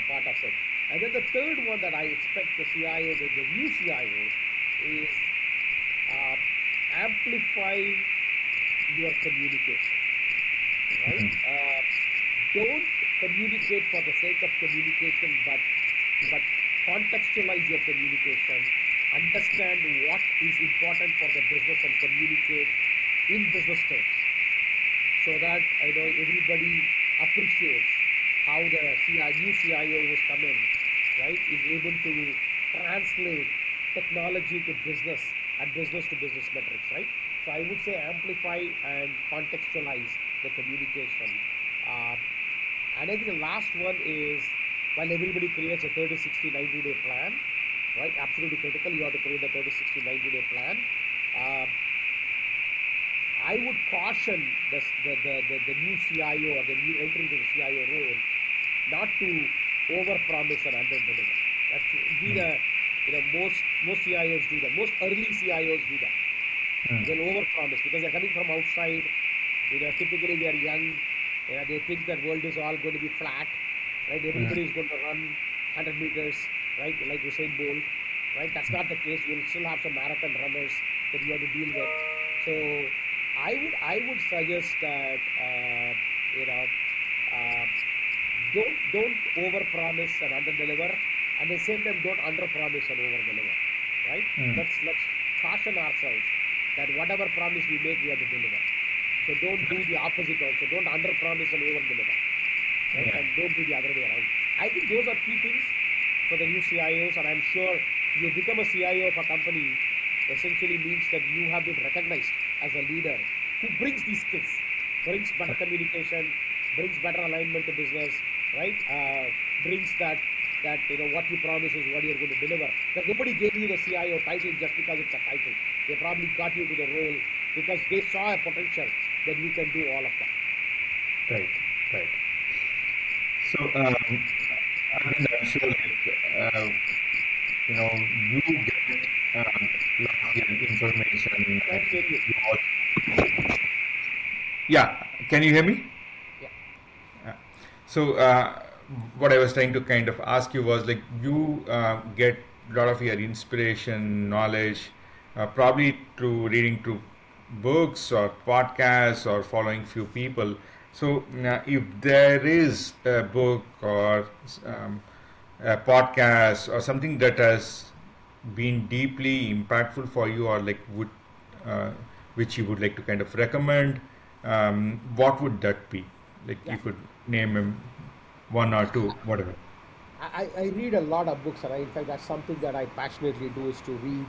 part of it. And then the third one that I expect the CIO, the new CIO, is uh, amplify your communication, right? Don't communicate for the sake of communication, but contextualize your communication, understand what is important for the business, and communicate in business terms, so that everybody appreciates how the new CIO who's come in, right, is able to translate technology to business and business to business metrics, right? So I would say amplify and contextualize the communication. Uh, and I think the last one is, while everybody creates a 30, 60, 90-day plan, right? Absolutely critical. You have to create a 30, 60, 90-day plan. Uh, I would caution the new CIO or the new entry to the CIO role not to overpromise and underdeliver. That's been a, most CIOs do that. Most early CIOs do that. They'll overpromise because they're coming from outside. Typically they are young. They think that world is all going to be flat, right? Everybody is going to run 100 meters, right? Like Usain Bolt, right? That's not the case. You'll still have some marathon runners that you have to deal with. So I would suggest that you know uh, don't overpromise and underdeliver. At the same time, don't underpromise and overdeliver, right? Let's caution ourselves that whatever promise we make, we have to deliver. So don't do the opposite also. Don't underpromise and overdeliver, right? Yeah. And don't do the other way around. I think those are key things for the new CIOs, and I'm sure you become a CIO of a company essentially means that you have been recognized as a leader who brings these skills, brings better communication, brings better alignment to business, right? Brings that what you promise is what you're going to deliver. Because nobody gave you the CIO title just because it's a title. They probably got you to the role because they saw a potential that you can do all of that. Right. Right. So, I mean, I'm sure, like, you get lot of your information, Can't and hear you. you also. Yeah. Can you hear me? Yeah. So, what I was trying to kind of ask you was, like, you get a lot of your inspiration, knowledge, probably through reading through books or podcasts or following few people. So, if there is a book or a podcast or something that has been deeply impactful for you, or like would uh, which you would like to kind of recommend, what would that be? Like, Yeah. you could name him one or two, whatever. I read a lot of books, and in fact, that's something that I passionately do is to read,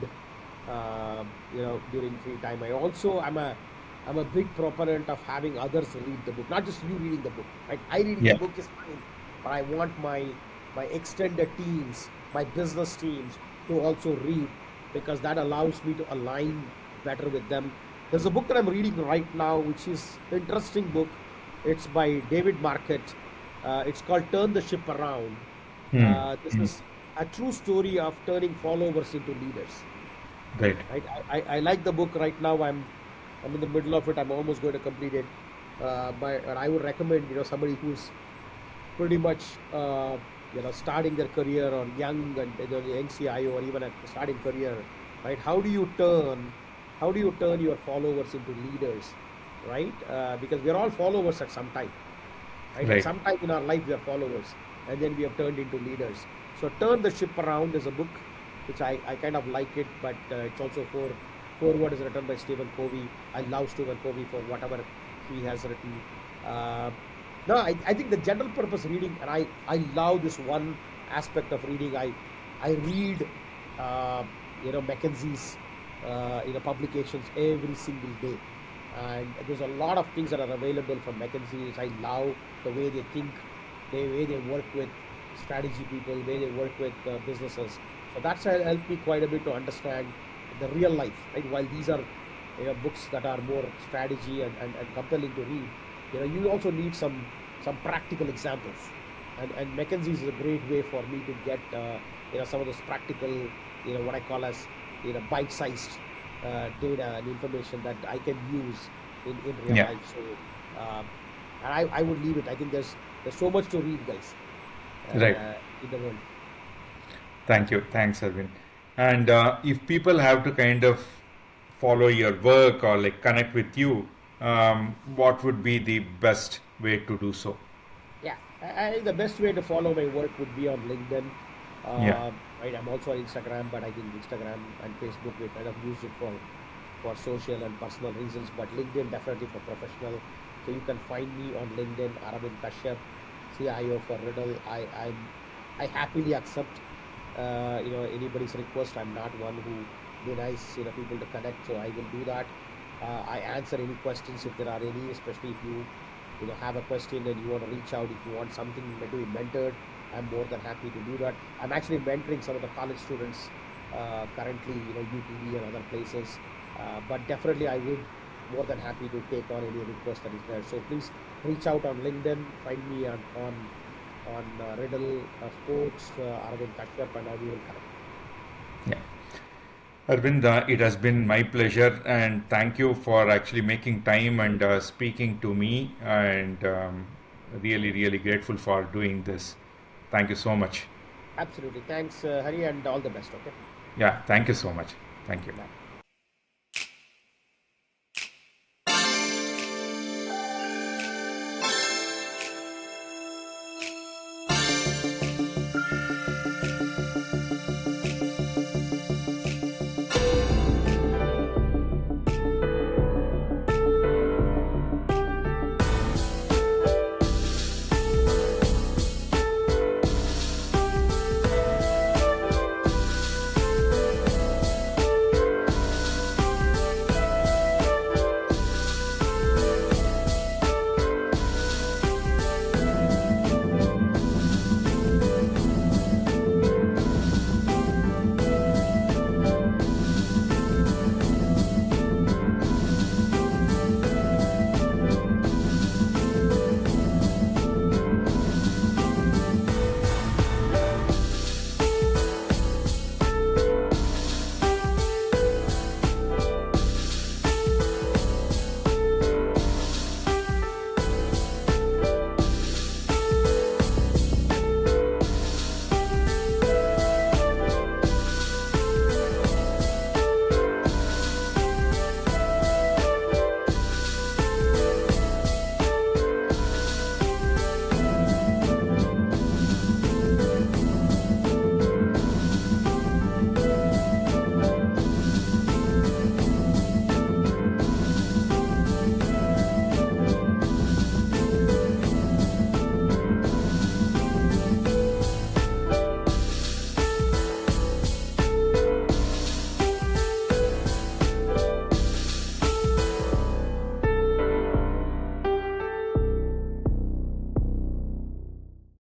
during free time. I'm a big proponent of having others read the book, not just you reading the book. Right? I reading the Yeah. book is fine, but I want my extended teams, my business teams, to also read because that allows me to align better with them. There's a book that I'm reading right now, which is interesting book. It's by David Market. It's called "Turn the Ship Around." This is a true story of turning followers into leaders. Right. Right? I like the book right now. I'm in the middle of it. I'm almost going to complete it. And I would recommend somebody who's pretty much starting their career or young and young CIO or even a starting career. Right? How do you turn your followers into leaders? Right? Because we're all followers at some time, right? At Right. some time in our life, we are followers, and then we have turned into leaders. So, Turn the Ship Around is a book which I kind of like it, but it's also forward is written by Stephen Covey. I love Stephen Covey for whatever he has written. Uh, no, I think the general purpose reading, and I love this one aspect of reading. I read, McKinsey's, publications every single day. and there's a lot of things that are available from McKinsey. I love the way they think, the way they work with strategy people, the way they work with businesses. So that's helped me quite a bit to understand the real life, right? While these are books that are more strategy and compelling to read, you also need some practical examples, and McKinsey is a great way for me to get some of those practical, what I call as bite-sized data and information that I can use in real Yeah. life. So, and I would leave it. I think there's so much to read, guys, Right. in the world. Thank you. Thanks, Arvind. And if people have to kind of follow your work or like connect with you, what would be the best way to do so? Yeah, I think the best way to follow my work would be on LinkedIn. Yeah. Right, I'm also on Instagram, but I think Instagram and Facebook we kind of use it for social and personal reasons, but LinkedIn definitely for professional. So you can find me on LinkedIn, Aravind Kashyap, CIO for Riddell. I happily accept anybody's request. I'm not one who denies people to connect, so I will do that. I answer any questions if there are any, especially if you have a question and you want to reach out, if you want something to be mentored, I'm more than happy to do that. I'm actually mentoring some of the college students currently, UTD and other places. But definitely, I would more than happy to take on any request that is there. So please reach out on LinkedIn, find me on Riddle Sports, Aravind Kashyap, and we will connect. Yeah. Arvind, it has been my pleasure, and thank you for actually making time and speaking to me. And really, really grateful for doing this. Thank you so much. Absolutely. Thanks, Hari, and all the best. Okay. Yeah, thank you so much. Thank you. Bye.